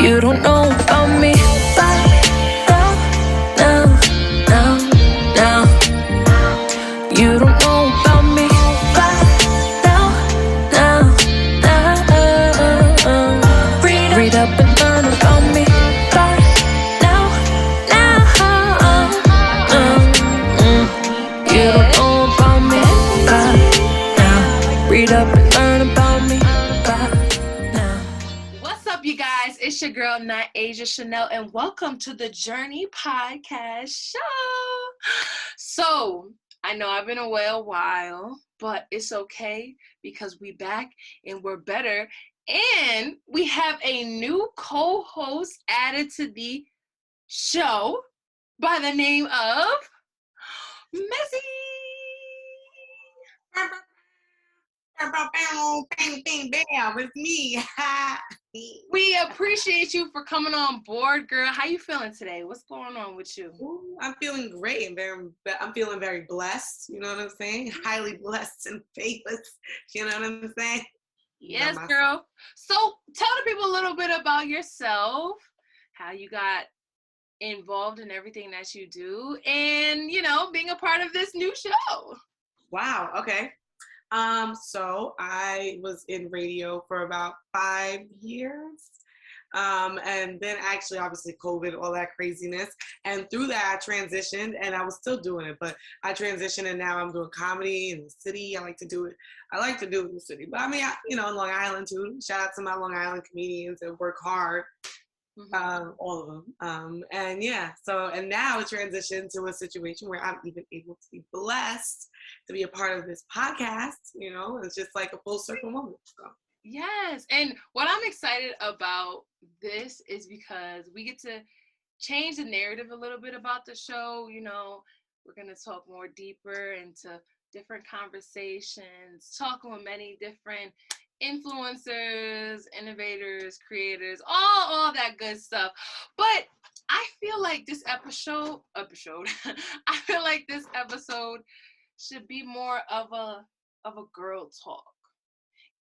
You don't know about me, but now. You don't know about me, but now. Read up and learn about me, but now. You don't know about me, but now. Read up and learn about me, but now. What's up, you guys? It's your girl, Nyasia Chane'l, and welcome to the Journey Podcast Show. So, I know I've been away a while, but it's okay because we back and we're better. And we have a new co-host added to the show by the name of Mezzy. It's me. We appreciate you for coming on board, girl. How you feeling today? What's going on with you? Ooh, I'm feeling great and I'm feeling very blessed. You know what I'm saying? Highly blessed and famous. You know what I'm saying? Yes, girl. So tell the people a little bit about yourself, how you got involved in everything that you do, and, you know, being a part of this new show. Wow. Okay. So I was in radio for about 5 years. And then actually, obviously, COVID, all that craziness. And through that, I transitioned and I was still doing it, but I transitioned and now I'm doing comedy in the city. I like to do it in the city. But I mean, in Long Island too. Shout out to my Long Island comedians that work hard. All of them. And now it's transitioned to a situation where I'm even able to be blessed to be a part of this podcast. You know, it's just like a full circle moment. So. Yes. And what I'm excited about this is because we get to change the narrative a little bit about the show. You know, we're going to talk more deeper into different conversations, talking with many different influencers, innovators, creators, all that good stuff. But I feel like this episode I feel like this episode should be more of a girl talk,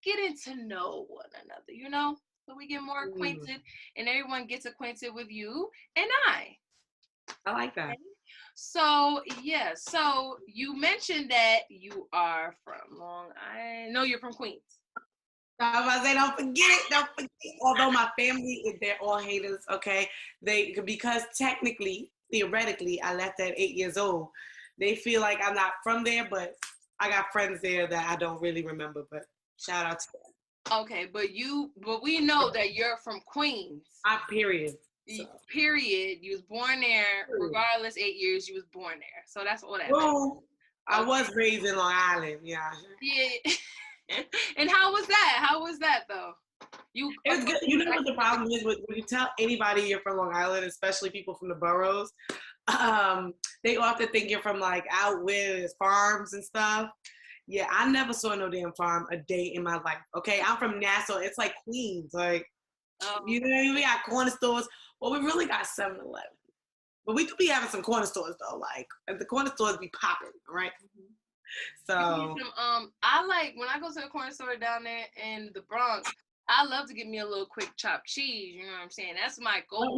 getting to know one another, you know, so we get more acquainted and everyone gets acquainted with you and I like that. Okay. So you mentioned that you are from Long Island. No, you're from Queens. I was about to say, don't forget. Although my family, they're all haters, okay? Because theoretically, I left at 8 years old. They feel like I'm not from there, but I got friends there that I don't really remember, but shout out to them. Okay, but we know that you're from Queens. Period. So. Period. You was born there. Regardless, 8 years, you was born there. So that's all that matters. I was raised in Long Island, yeah. Yeah. And how was that though? It's good. You know what the problem is when you tell anybody you're from Long Island, especially people from the boroughs, they often think you're from like out where there's farms and stuff. Yeah, I never saw no damn farm a day in my life. Okay, I'm from Nassau. It's like Queens, like you know, we got corner stores. Well, we really got 7-Eleven, but we could be having some corner stores though. Like the corner stores be popping, right? Mm-hmm. So I like when I go to the corner store down there in the Bronx. I love to get me a little quick chopped cheese. You know what I'm saying? That's my goal. Well,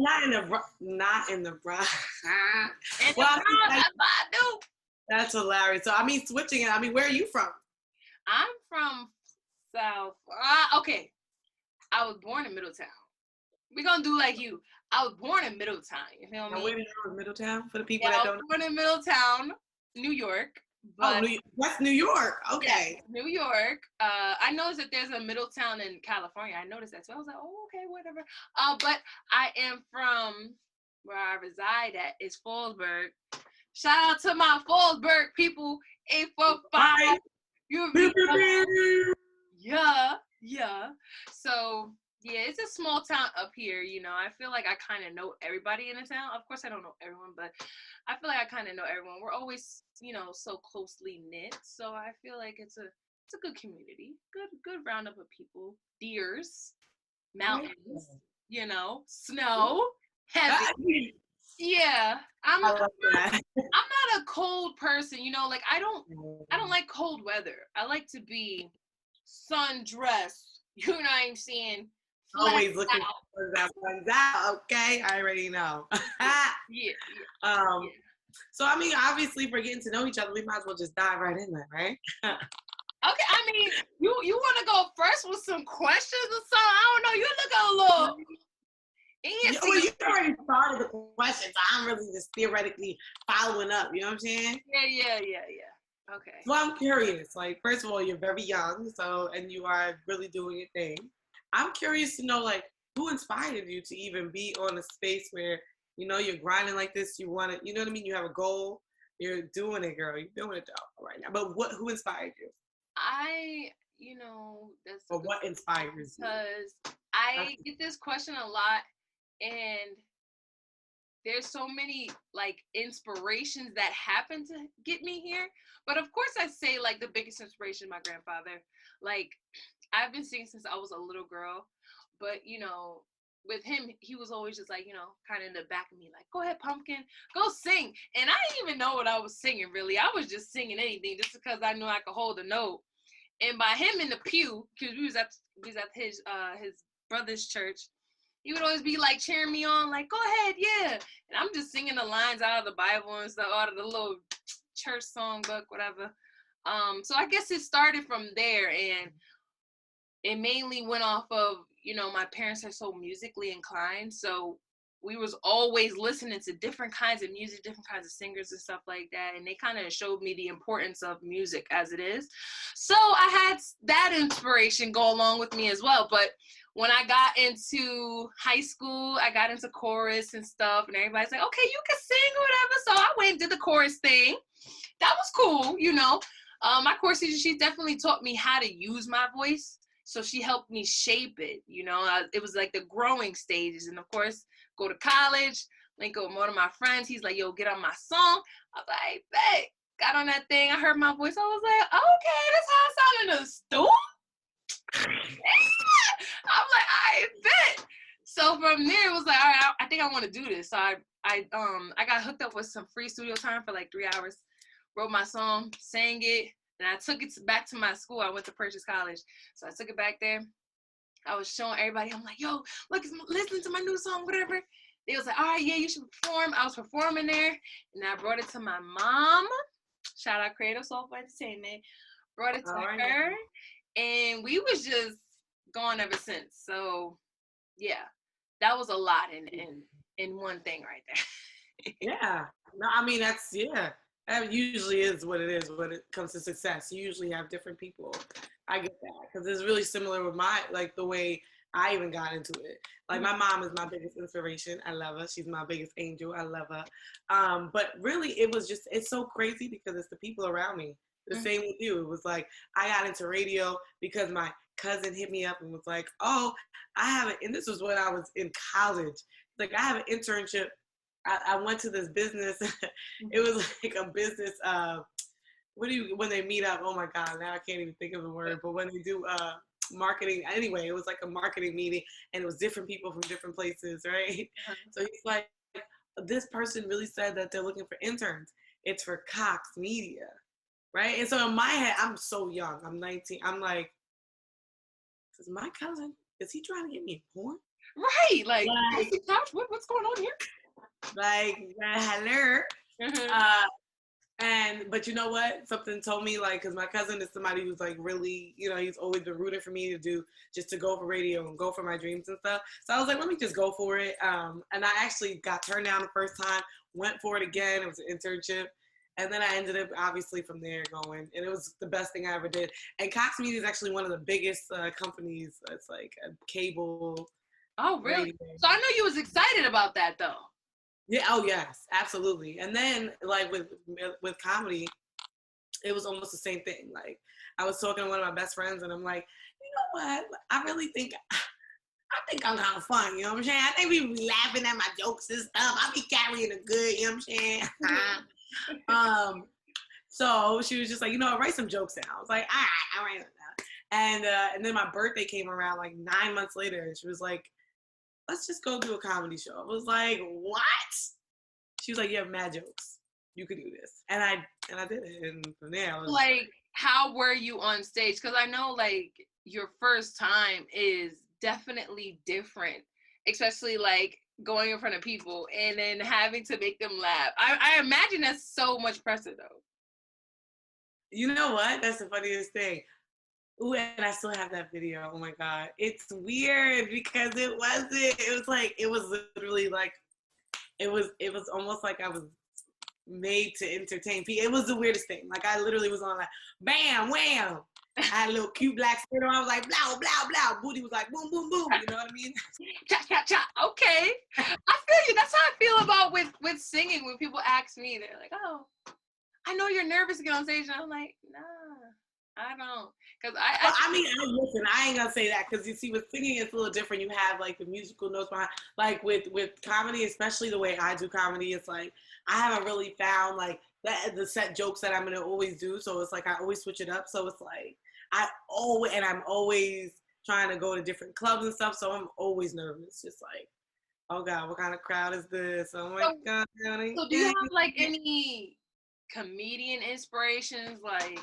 not in the Bronx. Well, that's what I do. That's hilarious. So I mean, switching it. I mean, where are you from? I'm from South. Okay. I was born in Middletown. We're gonna do like you. I was born in Middletown. You feel me? Where did you go in Middletown? For the people that don't know. I was born in Middletown, New York. But that's New York. Okay. Yes, New York. I noticed that there's a Middletown in California. I noticed that. So I was like, oh, okay, whatever. But I am from where I reside at is Fallsburg. Shout out to my Fallsburg people. 845. Yeah. So yeah, it's a small town up here, you know. I feel like I kind of know everybody in the town. Of course, I don't know everyone, but I feel like I kind of know everyone. We're always, you know, so closely knit. So I feel like it's a good community. Good roundup of people. Deers, mountains, you know, snow, heavy. Yeah, I'm not a cold person, you know. Like I don't like cold weather. I like to be sundressed. You know what I'm saying? Always looking for that one's out. Okay, I already know. Yeah. um, so I mean, obviously, if we're getting to know each other, we might as well just dive right in there, right? Okay, I mean, you want to go first with some questions or something? I don't know. You look a little antsy. Well, you already started the question, so I'm really just theoretically following up. You know what I'm saying? Yeah. Okay. So I'm curious. Like, first of all, you're very young, and you are really doing your thing. I'm curious to know, like, who inspired you to even be on a space where you're grinding like this. You want to, you know what I mean? You have a goal. You're doing it, girl. You're doing it though right now. But who inspired you? That's or what inspires you? because I get this question a lot, and there's so many like inspirations that happen to get me here. But of course, I say like the biggest inspiration, my grandfather. Like, I've been singing since I was a little girl, but with him, he was always just like, kind of in the back of me, like, go ahead, pumpkin, go sing. And I didn't even know what I was singing, really. I was just singing anything just because I knew I could hold a note. And by him in the pew, because we was at his brother's church, he would always be like cheering me on, like, go ahead, yeah. And I'm just singing the lines out of the Bible and stuff, out of the little church songbook, whatever. So I guess it started from there, and it mainly went off of, my parents are so musically inclined, so we was always listening to different kinds of music, different kinds of singers and stuff like that, and they kind of showed me the importance of music as it is. So I had that inspiration go along with me as well. But when I got into high school, I got into chorus and stuff, and everybody's like, okay, you can sing or whatever. So I went and did the chorus thing. That was cool, My chorus teacher, she definitely taught me how to use my voice. So she helped me shape it, It was like the growing stages. And of course, go to college, link up with one of my friends. He's like, yo, get on my song. I was like, bet. Got on that thing. I heard my voice. I was like, okay, that's how I sound in the stool. I'm like, I bet. So from there, it was like, all right, I think I want to do this. So I got hooked up with some free studio time for like 3 hours, wrote my song, sang it, and I took it back to my school. I went to Purchase College. So I took it back there. I was showing everybody. I'm like, yo, look, listen to my new song, whatever. They was like, all right, yeah, you should perform. I was performing there, and I brought it to my mom. Shout out Creative Soulful Entertainment. Brought it to her, and we was just gone ever since. So, yeah, that was a lot in one thing right there. Yeah. No, I mean, that usually is what it is when it comes to success. You usually have different people. I get that because it's really similar with the way I even got into it. Like, my mom is my biggest inspiration. I love her. She's my biggest angel. I love her. But really, it's so crazy because it's the people around me. The same with you. It was like, I got into radio because my cousin hit me up and was like, oh, and this was when I was in college. Like, I have an internship. I went to this business. It was like a business, when they meet up, oh my God, now I can't even think of the word, but when they do marketing, anyway, it was like a marketing meeting, and it was different people from different places, right? So he's like, this person really said that they're looking for interns. It's for Cox Media, right? And so in my head, I'm so young, I'm 19, I'm like, this is my cousin, is he trying to get me porn? Right, like what's going on here? Like, hello. But you know what? Something told me, like, because my cousin is somebody who's like really, he's always been rooting for me to go for radio and go for my dreams and stuff. So I was like, let me just go for it. And I actually got turned down the first time, went for it again. It was an internship. And then I ended up, obviously, from there going. And it was the best thing I ever did. And Cox Media is actually one of the biggest companies. It's like a cable. Oh, really? Radio. So I know you was excited about that, though. Yeah. Oh, yes, absolutely. And then, like, with comedy, it was almost the same thing. Like, I was talking to one of my best friends, and I'm like, you know what? I really think I'm kind of fun. You know what I'm saying? I think we be laughing at my jokes and stuff. I be carrying a good. You know what I'm saying? So she was just like, write some jokes down. I was like, all right, I'll write them down. And then my birthday came around like 9 months later, and she was like, let's just go do a comedy show. I was like, what? She was like, you have mad jokes. You could do this. And I did it. And from there, I was like, how were you on stage? Because I know, like, your first time is definitely different, especially like going in front of people and then having to make them laugh. I imagine that's so much pressure though. You know what? That's the funniest thing. Ooh, and I still have that video. Oh my God. It's weird because it wasn't. It was like, it was literally like, it was almost like I was made to entertain people. It was the weirdest thing. Like I literally was on like, bam, wham. I had a little cute black skirt on. I was like, blow, blow, blow. Booty was like, boom, boom, boom. You know what I mean? Cha, cha, cha. Okay. I feel you. That's how I feel about with singing. When people ask me, they're like, oh, I know you're nervous to get on stage. And I'm like, nah, I don't. Because listen, I ain't gonna say that because you see, with singing, it's a little different. You have like the musical notes behind, like with comedy, especially the way I do comedy. It's like I haven't really found like the set jokes that I'm gonna always do. So it's like I always switch it up. So it's like I'm always trying to go to different clubs and stuff. So I'm always nervous. Just like, oh God, what kind of crowd is this? Oh my God. So do you have like any comedian inspirations, like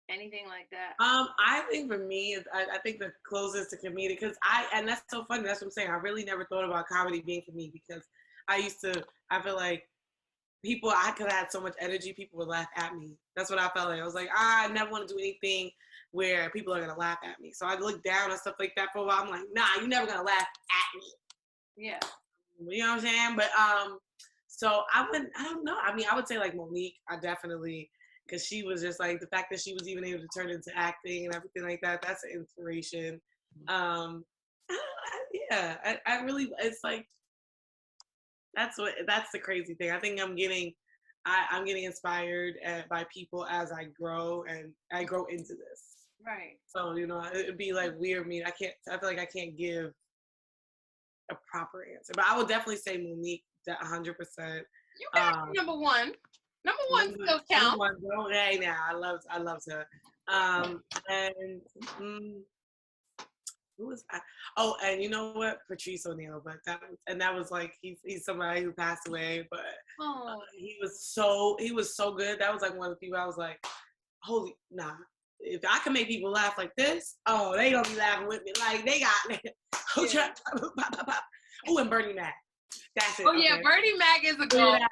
anything like that? I think for me, I think the closest to comedic, because and that's so funny. That's what I'm saying. I really never thought about comedy being comedic because I feel like I could have had so much energy, people would laugh at me. That's what I felt like. I was like, I never want to do anything where people are going to laugh at me. So I look down and stuff like that for a while. I'm like, nah, you're never going to laugh at me. Yeah. You know what I'm saying? But, so I don't know. I mean, I would say like Monique, I definitely, because she was just like, the fact that she was even able to turn into acting and everything like that, that's an inspiration. I really, it's like, that's the crazy thing. I think I'm getting inspired by people as I grow and I grow into this. Right. So, you know, it'd be like weird. I feel like I can't give a proper answer, but I would definitely say Monique, 100%. You got number one. Number one still counts. Hey, now I love her. And who was I? Oh, and you know what? Patrice O'Neal, but that was like he's somebody who passed away, but he was so good. That was like one of the people I was like, holy nah. If I can make people laugh like this, oh, they gonna be laughing with me. Like they got oh, and Bernie Mac. That's it. Oh yeah, okay. Bernie Mac is a girl. That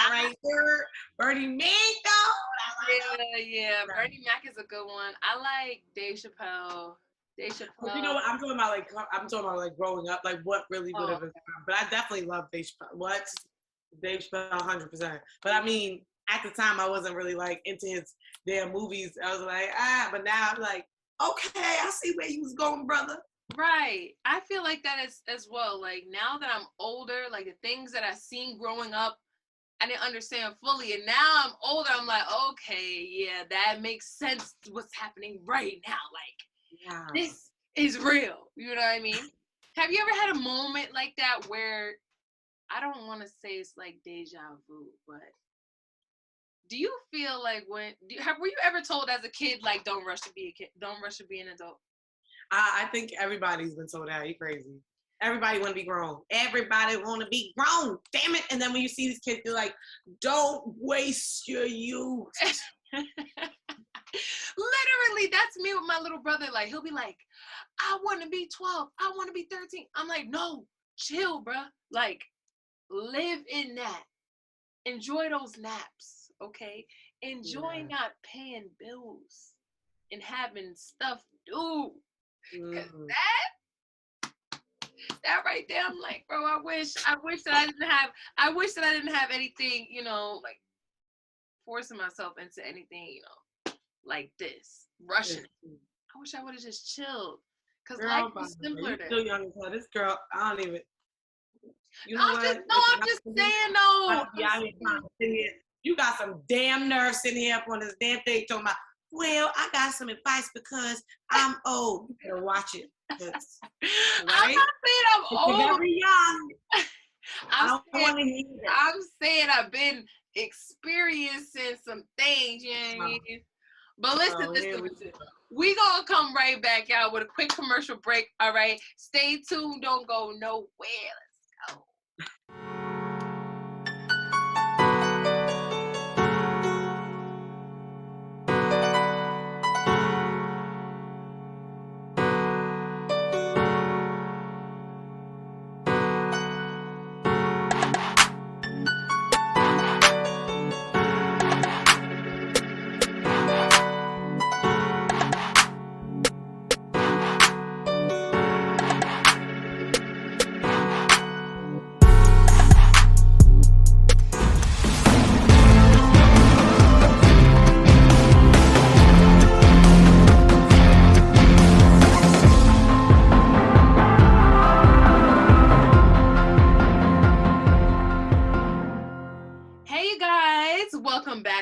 right there. Bernie Mac though. Yeah. Bernie Mac is a good one. I like Dave Chappelle. But you know what? I'm talking about like growing up, like what really would have inspired. But I definitely love Dave Chappelle. Dave Chappelle 100%. But I mean, at the time I wasn't really like into his damn movies. I was like, but now I'm like, okay, I see where you was going, brother. Right. I feel like that as well. Like now that I'm older, like the things that I seen growing up, I didn't understand fully. And now I'm older, I'm like, okay, yeah, that makes sense what's happening right now. Like, this is real. You know what I mean? Have you ever had a moment like that where, I don't want to say it's like deja vu, but do you feel like were you ever told as a kid, like, don't rush to be a kid, don't rush to be an adult? I think everybody's been told that. You crazy. Everybody want to be grown. Everybody want to be grown. Damn it. And then when you see these kids, you're like, don't waste your youth. Literally, that's me with my little brother. Like, he'll be like, I want to be 12. I want to be 13. I'm like, no, chill, bruh. Like, live in that. Enjoy those naps, okay? Enjoy not paying bills and having stuff due. Cause that right there, I'm like, bro, I wish that I didn't have anything, you know, like forcing myself into anything, you know, like this, rushing. I wish I would have just chilled, cause life was simpler then. Still young as hell. This girl, I don't even. You know I'm just saying though. You got some damn nerve sitting here up on this damn thing talking about, well, I got some advice because I'm old. You better watch it. Right? I'm not saying I'm old. You're very young. I'm saying I've been experiencing some things, you know what I mean? But listen. We gonna come right back, y'all, with a quick commercial break, all right? Stay tuned. Don't go nowhere. Let's go.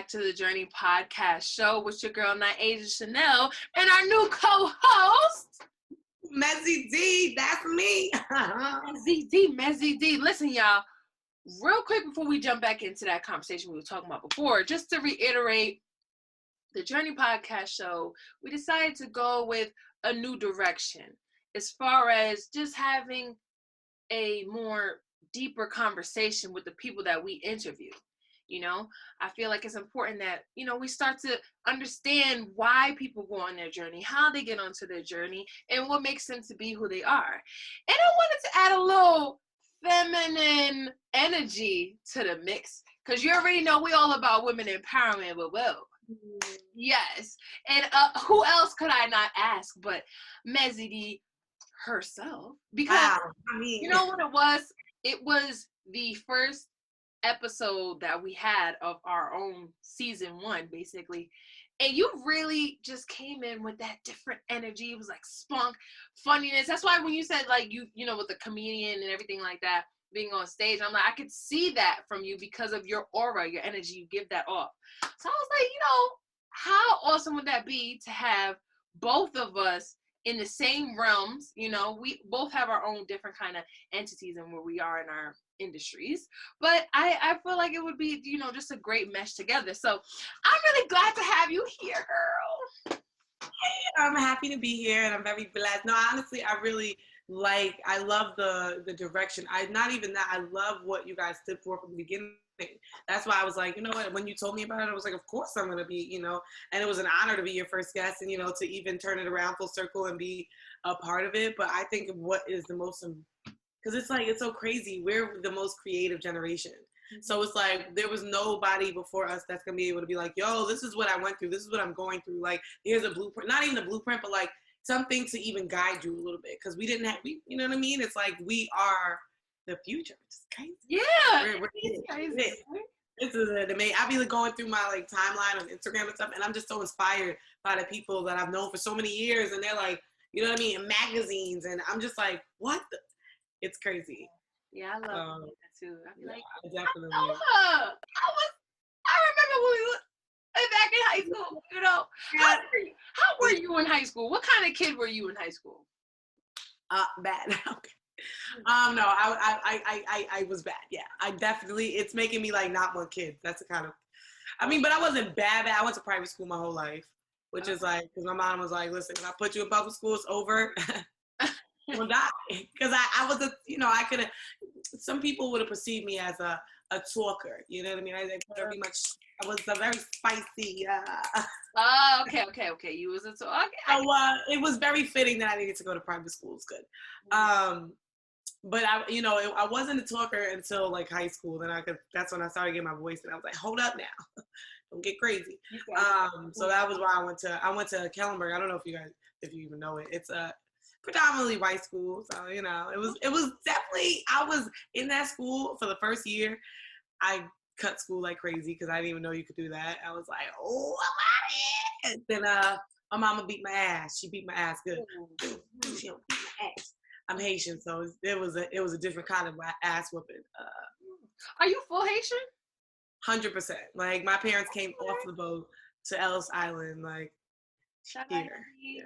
to the Journey Podcast Show with your girl, Nyasia Chane'l, and our new co-host, Mezzy D, that's me. Mezzy D. Listen, y'all, real quick before we jump back into that conversation we were talking about before, just to reiterate, the Journey Podcast Show, we decided to go with a new direction as far as just having a more deeper conversation with the people that we interview. You know, I feel like it's important that, you know, we start to understand why people go on their journey, how they get onto their journey, and what makes them to be who they are. And I wanted to add a little feminine energy to the mix, because you already know we all about women empowerment, but well, yes. And who else could I not ask but Mezzy D herself? Because Wow. I mean, you know what it was? It was the first episode that we had of our own season 1, basically. And you really just came in with that different energy. It was like spunk, funniness. That's why when you said like you know, with the comedian and everything like that, being on stage, I'm like, I could see that from you because of your aura, your energy, you give that off. So I was like, you know, how awesome would that be to have both of us in the same realms? You know, we both have our own different kind of entities and where we are in our industries, but I feel like it would be, you know, just a great mesh together. So I'm really glad to have you here, girl. I'm happy to be here, and I'm very blessed. No, honestly, I love the direction. Not even that, I love what you guys stood for from the beginning. That's why I was like, you know what, when you told me about it, I was like, of course I'm going to be, you know, and it was an honor to be your first guest and, you know, to even turn it around full circle and be a part of it. But I think what is the most, because it's like, it's so crazy. We're the most creative generation. So it's like, there was nobody before us that's going to be able to be like, yo, this is what I went through. This is what I'm going through. Like, here's a blueprint, not even a blueprint, but like something to even guide you a little bit. Because we didn't have, you know what I mean? It's like, we are the future. It's crazy. Yeah. It's crazy. This is it. I mean, I be going through my like timeline on Instagram and stuff, and I'm just so inspired by the people that I've known for so many years, and they're like, you know what I mean, in magazines, and I'm just like, what? It's crazy. Yeah, I love that too. I feel like definitely. I know her. I remember when we were back in high school. You know, how were you in high school? What kind of kid were you in high school? Bad. Okay. No, I was bad. Yeah, I definitely. It's making me like not want kids. That's the kind of. I mean, but I wasn't bad. I went to private school my whole life, which is like, because my mom was like, listen, if I put you in public school, it's over. You'll die. Because I was a, you know, I could have. Some people would have perceived me as a talker. You know what I mean? I was a very spicy. Oh, okay. You was a talker. So it was very fitting that I needed to go to private school. It's good. But I wasn't a talker until like high school. Then that's when I started getting my voice, and I was like, hold up now, don't get crazy. So that was why I went to Kellenberg. I don't know if you even know it. It's a predominantly white school. So, you know, it was definitely, I was in that school for the first year. I cut school like crazy because I didn't even know you could do that. I was like, oh, I'm out of here. Then my mama beat my ass. She beat my ass good. She don't beat my ass. I'm Haitian, so it was a different kind of ass whooping. Are you full Haitian? 100%. Like, my parents came off the boat to Ellis Island, like, Shout out Haiti.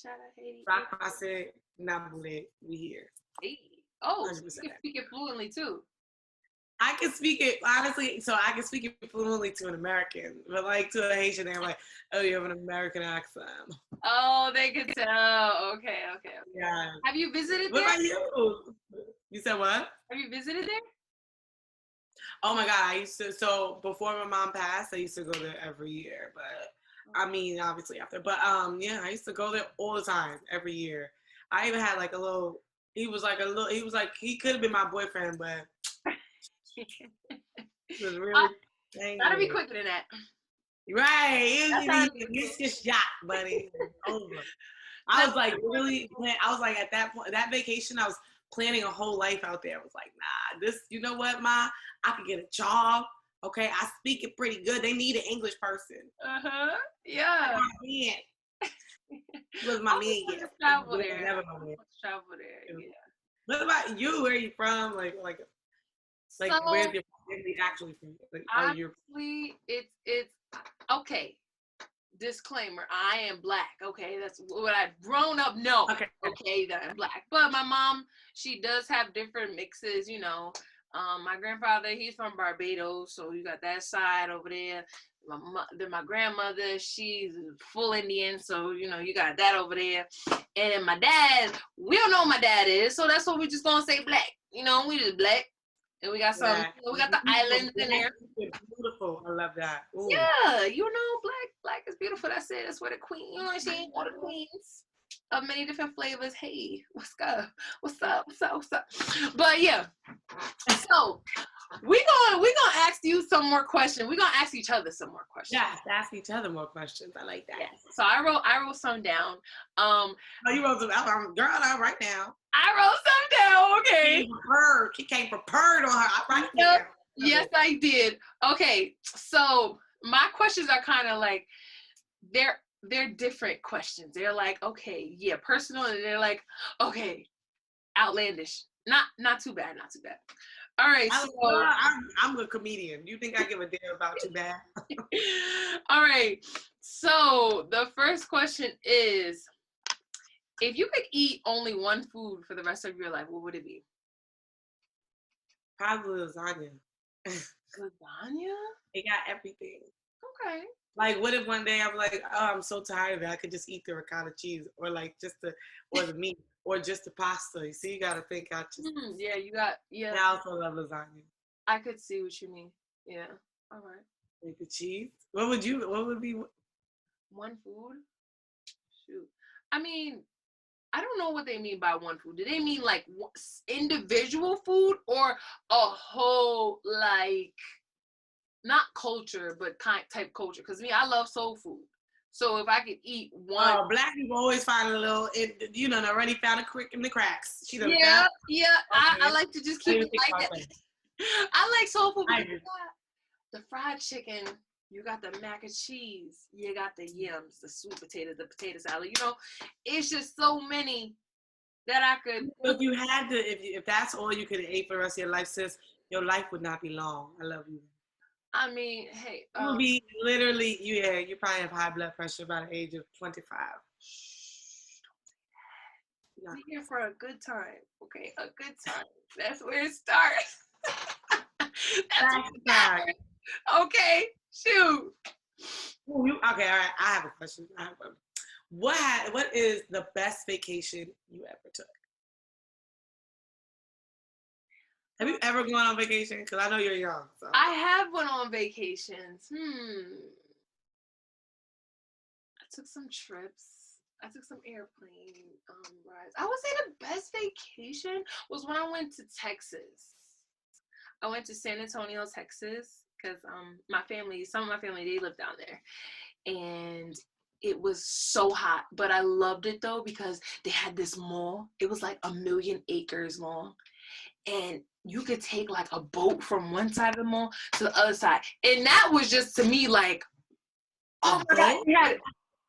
Shout out Haiti. Rock Crossing, Nabule, we here. Hey. Oh, 100%. You can speak it fluently too. I can speak it, honestly, so I can speak it fluently to an American, but like to a Haitian, they're like, oh, you have an American accent. Oh, they can tell. Okay. Yeah. Have you visited What there? about you? You said what? Have you visited there? Oh my God, so before my mom passed, I used to go there every year, but I mean, obviously after, but yeah, I used to go there all the time, every year. I even had like he he could have been my boyfriend, but he was really Gotta be quicker than that. Right. It's just shot, buddy. It's over. I was like at that point, that vacation, I was planning a whole life out there. I was like, nah, you know what, Ma? I could get a job. Okay, I speak it pretty good. They need an English person. Yeah. It was my man. Yeah. Travel there. Travel there. Yeah. What about you? Where are you from? Like. Like, So where's your family actually from? Like, are you? honestly, it's okay. Disclaimer: I am Black. Okay, that's what I've grown up know. Okay. Okay, that I'm Black. But my mom, she does have different mixes. You know, my grandfather, he's from Barbados, so you got that side over there. Then my grandmother, she's full Indian, so you know you got that over there. And then my dad, we don't know what my dad is, so that's what we just gonna say Black. You know, we just Black. And we got some, Yeah. we got the islands in there. Beautiful. I love that. Ooh. Yeah, you know, black is beautiful. That's it. That's where the queen, you know what I'm saying? All the queens of many different flavors. Hey, what's up? What's up? What's up? What's up? But yeah, so we gonna ask you some more questions. We're gonna ask each other some more questions. Yes, ask each other more questions. I like that. Yes. So I wrote some down. Oh, you wrote some. I'm girl out right now. I wrote some down. Okay. He came prepared on her. I write Yep. down. Yes, I did. Okay, so my questions are kind of like they're different questions. They're like, okay, yeah, personal, and they're like, okay, outlandish. Not too bad, not too bad. All right, so I'm a comedian. You think I give a damn about too bad? all right. So the first question is, if you could eat only one food for the rest of your life, what would it be? Probably lasagna. Lasagna? It got everything. Okay. Like, what if one day I'm like, oh, I'm so tired of it, I could just eat the ricotta cheese, or like just or the meat, or just the pasta. You see, you gotta think out. Yeah, you got, yeah. I also love lasagna. I could see what you mean. Yeah. All right. Like the cheese. What would be? One food? Shoot. I mean, I don't know what they mean by one food. Do they mean like individual food or a whole, like, not culture, but type culture? Because me, I love soul food. So if I could eat one. Oh, Black people always find a little, already found a crick in the cracks. Yeah. Okay. I like to just keep it like that. I like soul food because the fried chicken, you got the mac and cheese, you got the yams, the sweet potatoes, the potato salad. You know, it's just so many that I could. If you had to, if that's all you could eat for the rest of your life, sis, your life would not be long. I love you. I mean, hey, You would be literally, you probably have high blood pressure by the age of 25. We're here for a good time, okay? A good time. That's where it starts. That's where it starts. Okay, shoot. Okay, all right. I have a question. What is the best vacation you ever took? Have you ever gone on vacation? Because I know you're young. So. I have went on vacations. I took some trips. I took some airplane rides. I would say the best vacation was when I went to Texas. I went to San Antonio, Texas, because some of my family, they live down there. And it was so hot, but I loved it though because they had this mall. It was like 1 million acres long. And you could take like a boat from one side of the mall to the other side. And that was just to me like, oh my God.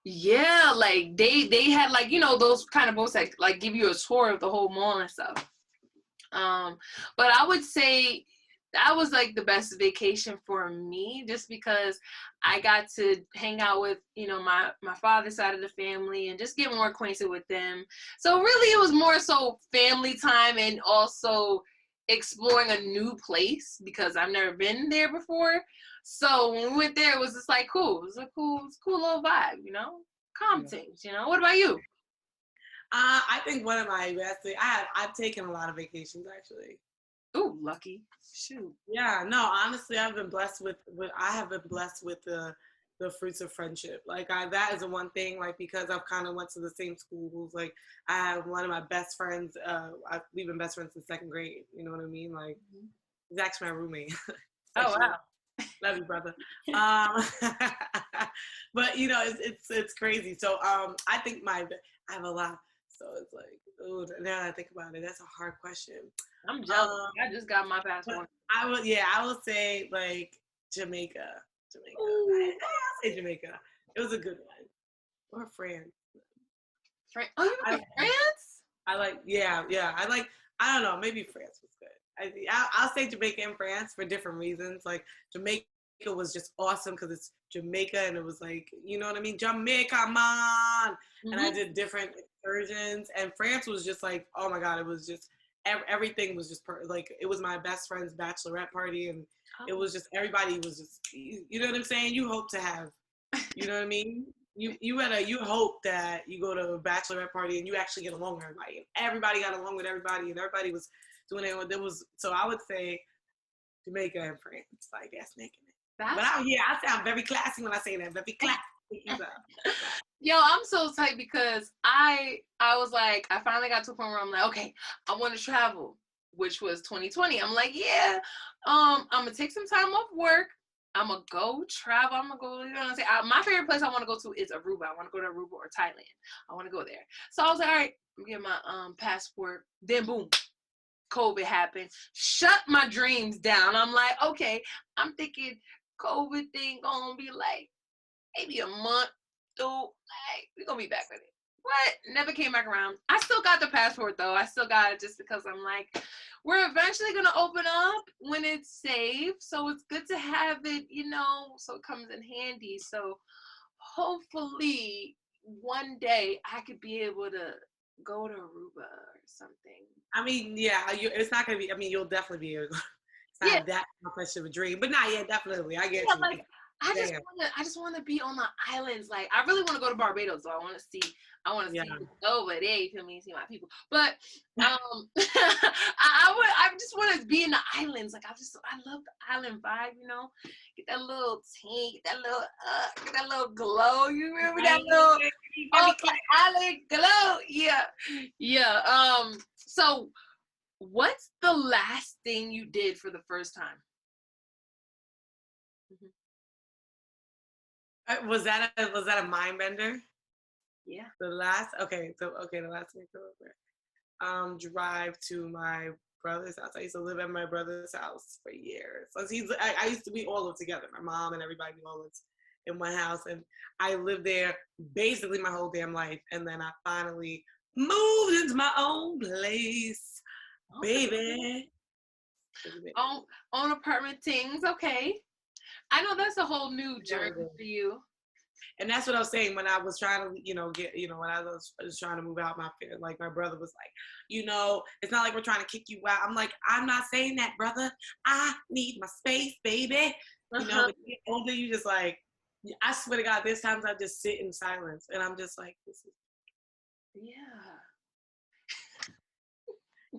Yeah, like they had like, those kind of boats that like give you a tour of the whole mall and stuff. But I would say that was like the best vacation for me, just because I got to hang out with, my father's side of the family and just get more acquainted with them. So really it was more so family time and also exploring a new place because I've never been there before. So when we went there, it was just like cool. It was a cool little vibe, calm things, What about you? I think one of my best, I've taken a lot of vacations actually. Ooh, lucky. Shoot. Yeah, no, honestly, I have been blessed with the fruits of friendship. Like that is the one thing, like, because I've kind of went to the same schools. Like I have one of my best friends, we've been best friends since 2nd grade. You know what I mean? Like he's actually my roommate. Oh, wow. Love you, brother. But it's crazy. So I think I have a lot. So it's like, ooh, now that I think about it, that's a hard question. I'm jealous. I just got my passport. I will say like Jamaica. I'll say Jamaica. It was a good one. Or France. Oh, you went to France? I like, yeah. I don't know, maybe France was good. I'll say Jamaica and France for different reasons. Like Jamaica was just awesome because it's Jamaica and it was like, you know what I mean? Jamaica, man. And I did different excursions. And France was just like, oh my God, it was just, everything was just, like, it was my best friend's bachelorette party. And it was just, everybody was just, you know what I'm saying? You hope to have, you know what I mean? You hope that you go to a bachelorette party and you actually get along with everybody. And everybody got along with everybody and everybody was doing it. There was, so I would say Jamaica and France, I guess, making it. But out here, I sound very classy when I say that. Very classy. Yo, I'm so tight because I was like, I finally got to a point where I'm like, okay, I want to travel, which was 2020. I'm like, yeah, I'm gonna take some time off work. I'm gonna go travel. I'm gonna go, you know what I'm saying? My favorite place I want to go to is Aruba. I want to go to Aruba or Thailand. I want to go there. So I was like, all right, I'm getting my passport. Then boom, COVID happened. Shut my dreams down. I'm like, okay, I'm thinking COVID thing gonna be like maybe a month, two, like we're gonna be back with it. What? Never came back around. I still got the passport though. I still got it just because I'm like, we're eventually gonna open up when it's safe. So it's good to have it, you know, so it comes in handy. So hopefully one day I could be able to go to Aruba or something. I mean, yeah, it's not gonna be. I mean, you'll definitely be able to. It's not that much of a dream, but not yet. Definitely, I get you. Like I just want to be on the islands. Like I really want to go to Barbados, so I want to see over there. You feel me? See my people. But I just want to be in the islands. Like I love the island vibe. You know, get that little tea, get that little glow. You remember that little island glow? Yeah. So, what's the last thing you did for the first time? Was that a mind bender? Yeah. The last the last thing drive to my brother's house. I used to live at my brother's house for years. So I used to be all live together. My mom and everybody all lived in one house, and I lived there basically my whole damn life. And then I finally moved into my own place, baby. Own apartment things, okay. I know that's a whole new journey for you. And that's what I was saying when I was trying to, when I was trying to move out, my brother was like, it's not like we're trying to kick you out. I'm like, I'm not saying that, brother. I need my space, baby. When you get older, you just like, I swear to God, there's times I just sit in silence and I'm just like, this is. Yeah.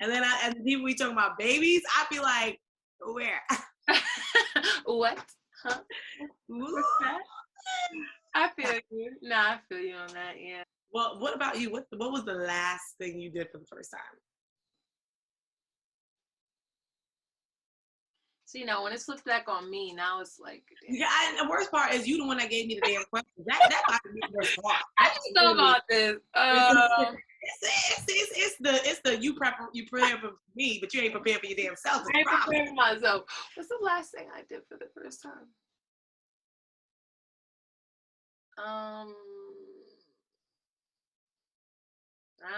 And then and people we talking about babies, I'd be like, where? What? Huh? What's that? I feel you. I feel you on that. Yeah. Well, what about you? What was the last thing you did for the first time? See, now when it's flipped back on me, now it's like. Yeah, and the worst part is you the one that gave me the damn question. That might be the worst part. I just know about this. It's the you prepare for me, but you ain't prepared for your damn self. I ain't prepared for myself. What's the last thing I did for the first time? I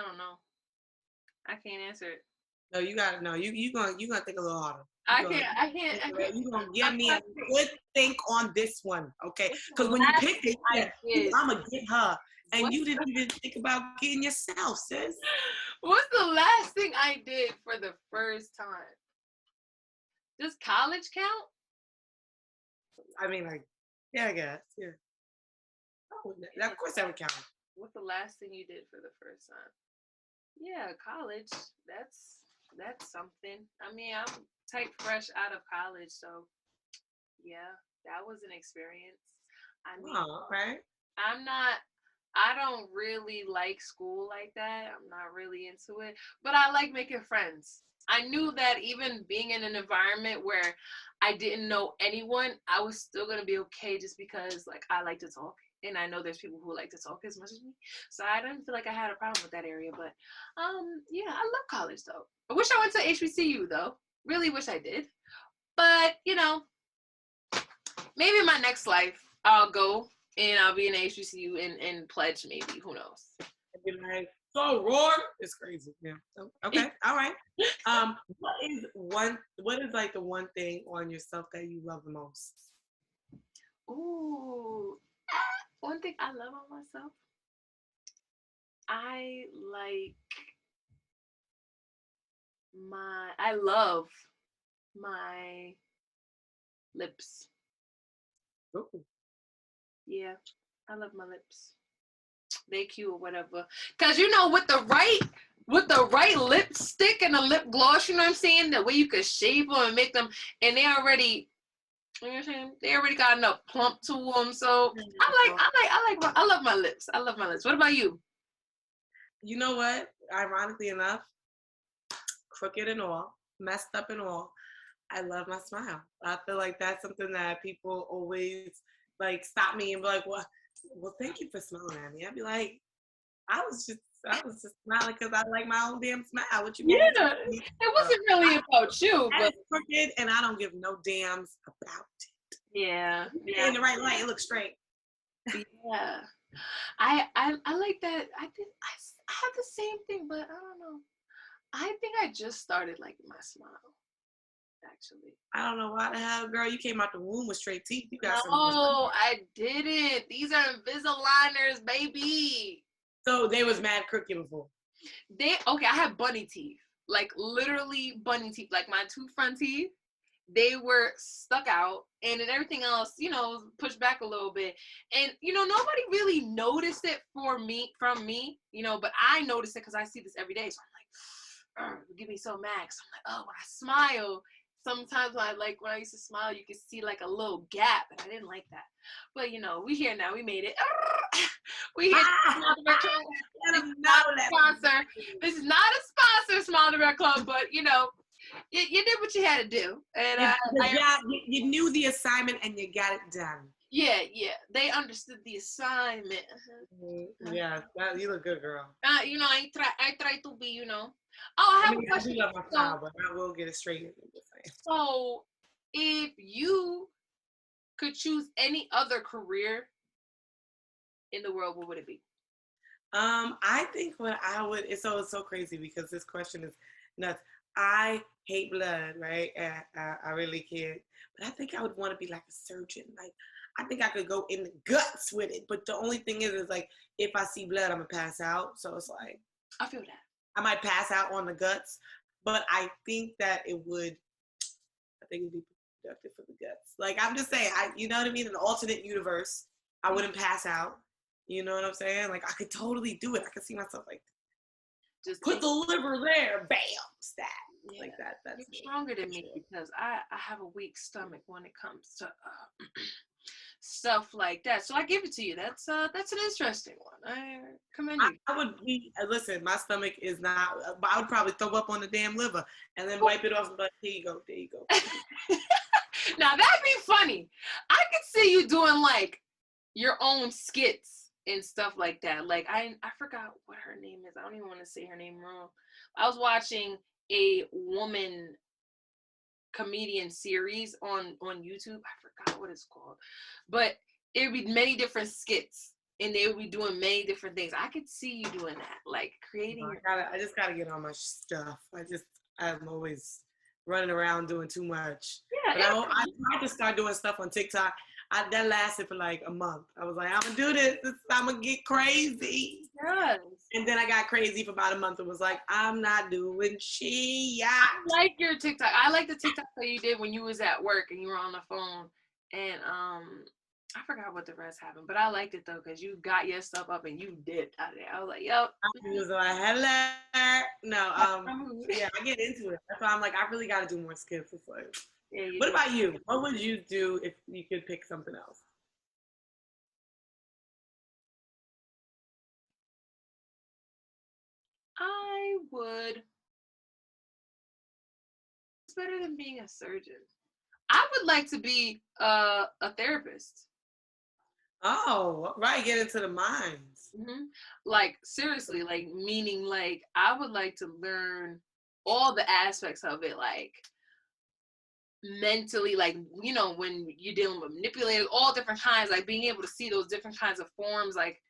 don't know. I can't answer it. No, you gotta know. You gonna think a little harder. I can't. You gonna give me a good think on this one, okay? Because when you picked it, I'm gonna get her, and you didn't even think about getting yourself, sis. What's the last thing I did for the first time? Does college count? I mean, like, yeah, I guess, yeah. Oh, of course that would count. What's the last thing you did for the first time? Yeah, college. That's something. I mean, I'm type fresh out of college, so yeah, that was an experience. I mean, right. I don't really like school like that. I'm not really into it, but I like making friends. I knew that even being in an environment where I didn't know anyone, I was still going to be okay just because like I like to talk. And I know there's people who like to talk as much as me. So I didn't feel like I had a problem with that area. But yeah, I love college though. I wish I went to HBCU though. Really wish I did. But, maybe in my next life I'll go and I'll be in HBCU and pledge maybe. Who knows? I'd be like, so roar. It's crazy. Yeah. Okay. All right. What is like the one thing on yourself that you love the most? Ooh. One thing I love on myself. I like I love my lips. Ooh. Yeah, I love my lips. They cute or whatever. Cause you know, with the right lipstick and a lip gloss, you know what I'm saying? The way you could shape them and make them, and they already, you know what I'm saying? They already got enough plump to them. So I love my lips. I love my lips. What about you? You know what? Ironically enough, crooked and all, messed up and all, I love my smile. I feel like that's something that people always like stop me and be like, well, thank you for smiling at me. I'd be like, I was just smiling because I like my own damn smile. What you Yeah, want me to do? it wasn't really about you, That but is crooked, and I don't give no damns about it. yeah, In the right light, it looks straight. yeah. I like that. I have the same thing, but I don't know. I think I just started liking my smile. Actually, I don't know why the hell, girl. You came out the womb with straight teeth. You got some. no, I didn't. These are Invisaligners, baby. So they was mad crooked before. Okay. I have bunny teeth, like literally bunny teeth. Like my two front teeth, they were stuck out, and then everything else, you know, pushed back a little bit. And you know, nobody really noticed it from me, you know, but I noticed it because I see this every day. So I'm like, it get me so mad. So I'm like, oh, when I smile. Sometimes when I used to smile, you could see like a little gap, and I didn't like that. But you know, we here now. We made it. We here. Not a sponsor. This is not a sponsor, Small Direct Club, but you know, you did what you had to do, and you knew the assignment and you got it done. yeah, they understood the assignment. Yeah, you look good, girl. You know, I try to be, you know. Oh, I have a question. I do love my style, but I will get it straight. So, if you could choose any other career in the world, what would it be? I think what I would. It's so crazy because this question is nuts. I hate blood, right? I really can't. But I think I would want to be like a surgeon. Like, I think I could go in the guts with it. But the only thing is like, if I see blood, I'm gonna pass out. So it's like, I feel that. I might pass out on the guts. But I think that it'd be productive for the guts. Like, I'm just saying, you know what I mean? In an alternate universe, I wouldn't pass out. You know what I'm saying? Like, I could totally do it. I could see myself like, just put the liver there, bam, stat. Yeah, like that. That's you're stronger than me because I have a weak stomach when it comes to stuff like that. So I give it to you. That's an interesting one. I commend you. I would be listen. My stomach is not. I would probably throw up on the damn liver and then wipe it off. But there you go. Now that'd be funny. I could see you doing like your own skits and stuff like that. Like I forgot what her name is. I don't even want to say her name wrong. I was watching a woman comedian series on YouTube. I forgot what it's called, but it would be many different skits, and they would be doing many different things. I could see you doing that, like creating. I just gotta get on my stuff. I'm always running around doing too much. Yeah, but I tried to start doing stuff on TikTok. That lasted for like a month. I was like, I'm gonna do this. I'm gonna get crazy. Yes. And then I got crazy for about a month and was like, I'm not doing shit. I like your TikTok. I like the TikTok that you did when you was at work and you were on the phone. And I forgot what the rest happened, but I liked it though because you got your stuff up and you did out there. I was like, yep. I was like, hello. No, yeah, I get into it. That's why I'm like, I really got to do more skits. It's like, yeah, what about you? What would you do if you could pick something else? I would. It's better than being a surgeon. I would like to be a therapist. Oh, right. Get into the minds. Mm-hmm. Like, seriously, like, meaning, like, I would like to learn all the aspects of it, like, mentally, like, you know, when you're dealing with manipulators, all different kinds, like, being able to see those different kinds of forms, like,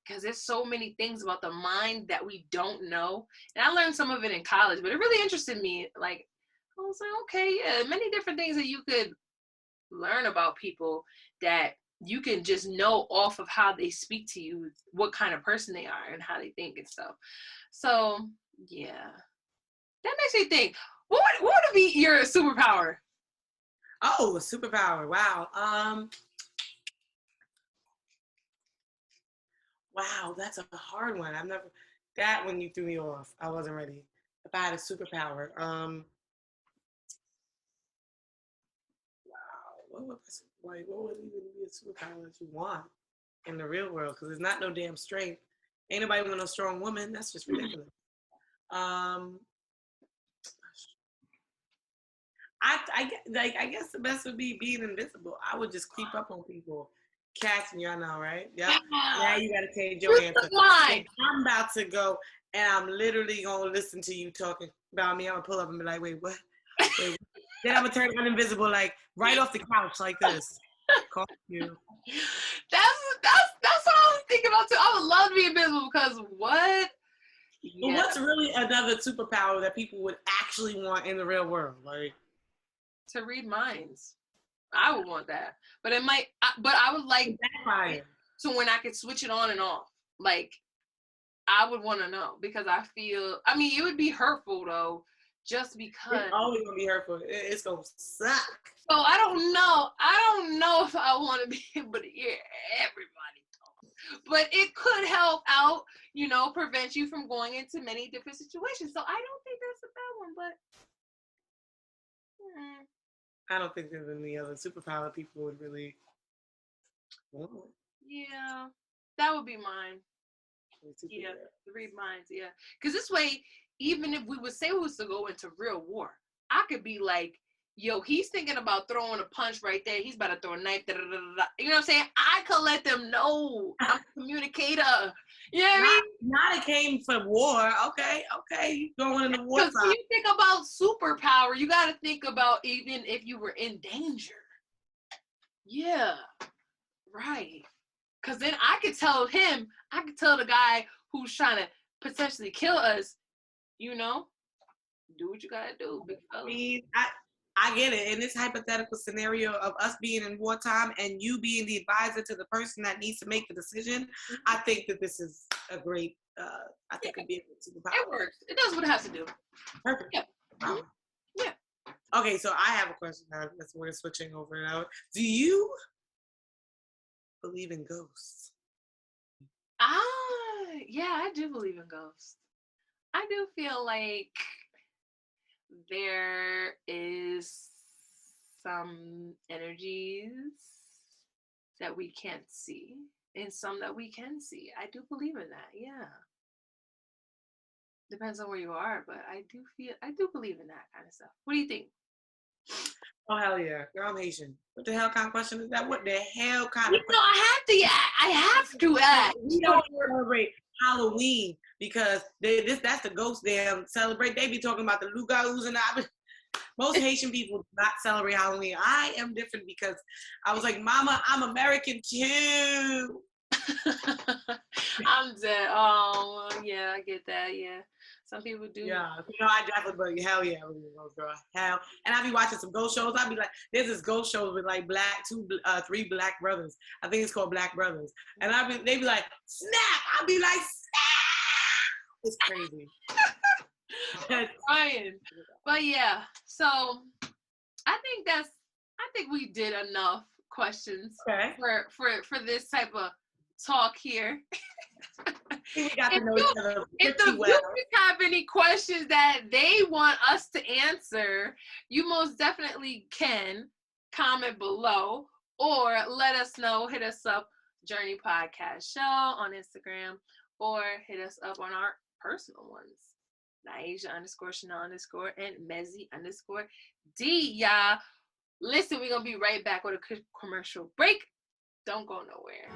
because there's so many things about the mind that we don't know. And I learned some of it in college, but it really interested me. Like, I was like, okay, yeah, many different things that you could learn about people that you can just know off of how they speak to you, what kind of person they are and how they think and stuff. So, yeah. That makes me think, what would be your superpower? Oh, a superpower. Wow. Wow, that's a hard one. That one you threw me off. I wasn't ready. If I had a superpower, wow, what would even be a superpower that you want in the real world? Because there's not no damn strength. Ain't nobody want no strong woman. That's just ridiculous. Um, I guess the best would be being invisible. I would just creep up on people. Catching y'all know, right? Yep. Now you gotta change your answer. If I'm about to go and I'm literally gonna listen to you talking about me, I'm gonna pull up and be like, wait, what? Wait, what? Then I'm gonna turn invisible, like right off the couch, like this. Call you. That's what I was thinking about too. I would love to be invisible because what? But what's really another superpower that people would actually want in the real world? Like to read minds. I would want that, but I would like to when I could switch it on and off. Like, I would want to know because I feel. I mean, it would be hurtful though, just because. It's always gonna be hurtful. It's gonna suck. So I don't know. I don't know if I want to be able to hear everybody talk, but it could help out. You know, prevent you from going into many different situations. So I don't think that's a bad one, but. I don't think there's any other superpower people would really want. Yeah, that would be mine. Yeah, read minds, yeah. Because this way, even if we would say we was to go into real war, I could be like, yo, he's thinking about throwing a punch right there. He's about to throw a knife. Da, da, da, da. You know what I'm saying? I could let them know. I'm a communicator. You know what I mean? Not it came for war. Okay. You going in the war. Because when you think about superpower, you got to think about even if you were in danger. Yeah, right. Because then I could tell the guy who's trying to potentially kill us, you know, do what you got to do, big fella. I mean, I get it. In this hypothetical scenario of us being in wartime and you being the advisor to the person that needs to make the decision, I think that this is a great, I think it'd be a good superpower. It works. It does what it has to do. Perfect. Yeah. Wow. Yeah. Okay, so I have a question now. We're switching over now. Do you believe in ghosts? Yeah, I do believe in ghosts. I do feel like there is some energies that we can't see and some that we can see. I do believe in that. Yeah. Depends on where you are, but I do believe in that kind of stuff. What do you think? Oh, hell yeah. Girl, I'm Haitian. What the hell kind of question is that? What the hell kind of question? I have to ask. We don't celebrate Halloween because that's the ghost damn celebrate. They be talking about the loup-garous and most Haitian people do not celebrate Halloween. I am different because I was like, Mama, I'm American too. I'm dead. Oh, yeah, I get that. Yeah. Some people do. Yeah, I definitely, but hell yeah, girl, hell. And I be watching some ghost shows. I be like, there's this ghost show with like three black brothers. I think it's called Black Brothers. And they be like, snap. I be like, snap. It's crazy. Ryan. But yeah, so I think we did enough questions for this type of talk here. We got to know each other if the viewers have any questions that they want us to answer, you most definitely can comment below or let us know. Hit us up, Journey Podcast Show on Instagram, or hit us up on our personal ones, Nyasia_Chane'l_ and Mezzy_D. Y'all, listen, we're gonna be right back with a commercial break. Don't go nowhere.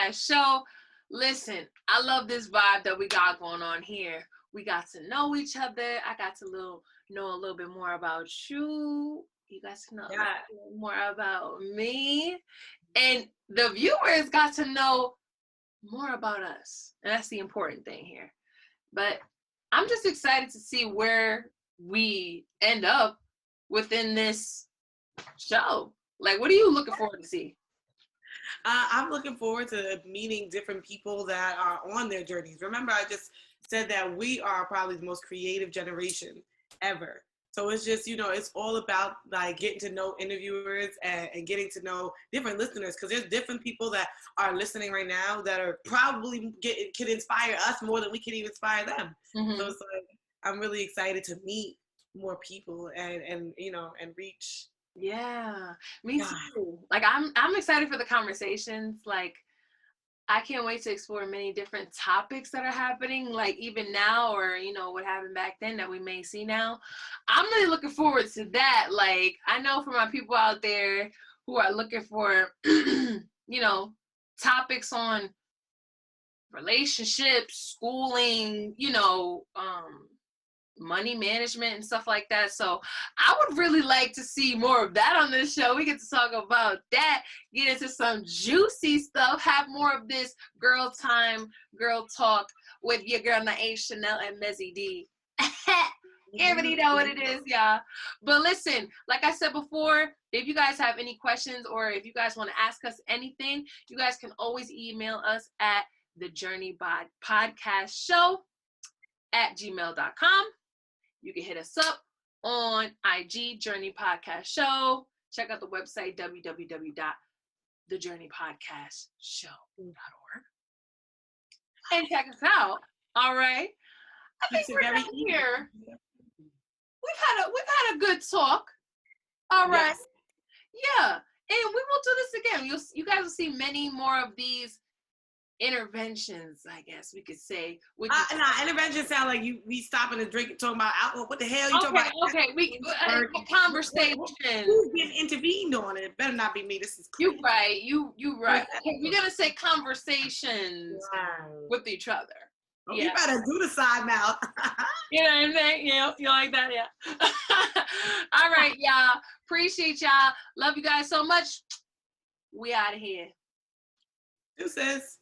Podcast Show. Listen, I love this vibe that we got going on here. We got to know each other. I got to know a little bit more about you. You guys know a little bit more about me. And the viewers got to know more about us. And that's the important thing here. But I'm just excited to see where we end up within this show. Like, what are you looking forward to see? I'm looking forward to meeting different people that are on their journeys. Remember, I just said that we are probably the most creative generation ever. So it's just, it's all about like getting to know interviewers and getting to know different listeners, because there's different people that are listening right now that are probably can inspire us more than we can even inspire them. Mm-hmm. So it's like, I'm really excited to meet more people and reach. Yeah, me too. Like I'm excited for the conversations. Like I can't wait to explore many different topics that are happening, like even now, or what happened back then that we may see now. I'm really looking forward to that. Like I know for my people out there who are looking for topics on relationships, schooling, money management and stuff like that. So I would really like to see more of that on this show. We get to talk about that, get into some juicy stuff, have more of this girl time, girl talk with your girl Nyasia Chane'l and Mezzy D. Everybody know what it is, y'all. But listen, like I said before, if you guys have any questions or if you guys want to ask us anything, you guys can always email us at thejourneypodcastshow@gmail.com. You can hit us up on IG, Journey Podcast Show. Check out the website, www.thejourneypodcastshow.org. And check us out. All right. I think we're done here. We've had a good talk. All right. Yes. Yeah. And we will do this again. You guys will see many more of these interventions, I guess we could say. Interventions sound like we stopping to drink and talking about alcohol. What the hell you talking about? Okay, we conversation. Who's getting intervened on it? Better not be me. This is crazy. You right. Okay, we're gonna say conversations with each other. Oh, yeah. You better do the side mouth. You know what I'm saying? Yeah, you like that? Yeah. All right, y'all. Appreciate y'all. Love you guys so much. We out of here. Who says?